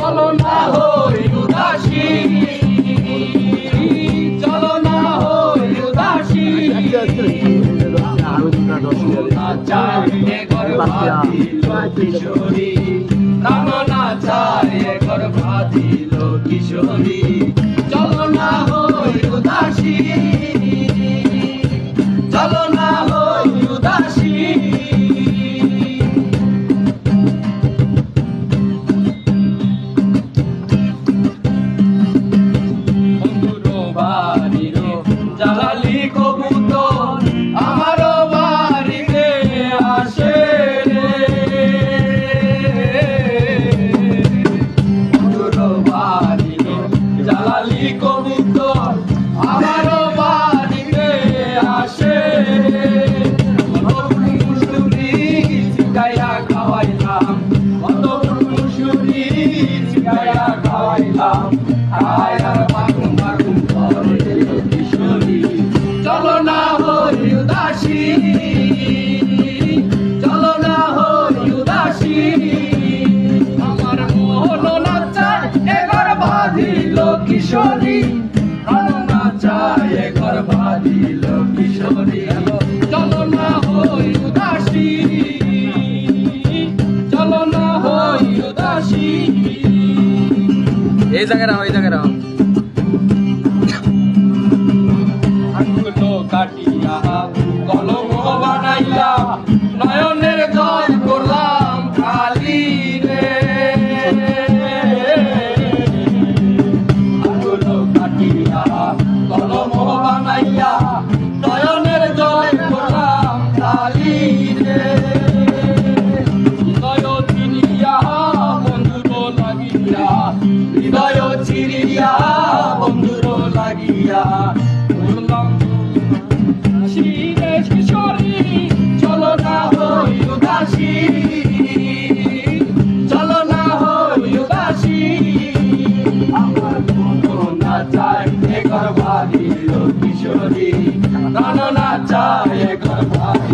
চলো না হই উদাসী, চলো না হই উদাসী। না চায় গর্ভাধিল কিশোরী, প্রাণ না চায় গর্ভাধিল কিশোরী। চলো না হই উদাসী, চলো না হই উদাসী। জালালি কবুতর আমার বাড়িতে আসে রে, জালালি কবুতর আমার বাড়িতে আসে। মুসুরি শিখাইয়া খাওয়াইলাম, কত মুসুরি শিখাইয়া খাওয়াইলাম, খায়ার বাগুম বাগুম করে কিশোরী। চলো না হই উদাসী, চলো না হই উদাসী। আমার মোহন না চায় এগর বাঁধিল কিশোরী, প্রাণ না চায় এগর বাঁধিল কিশোরী। চলো না হই উদাসী, চলো না হই উদাসী। এই জায়গায় রাও, এই জায়গায় রাও। কাটিয়া কলম বানাইয়া নয়নের জল করলাম খালি রে, আগুলো কাটিয়া কলম বানাইয়া নয়নের জল করলাম খালি রে। হৃদয় চিরিয়া বন্ধুর লাগিয়া, হৃদয় চিরিয়া বন্ধুর লাগিয়া করলাম কিশোরী। চলো না হই উদাসী, চলো না হই উদাসী। আমার মন না চায় গর্ভাধিল কিশোরী, প্রাণ না চায় গর্ভাধিল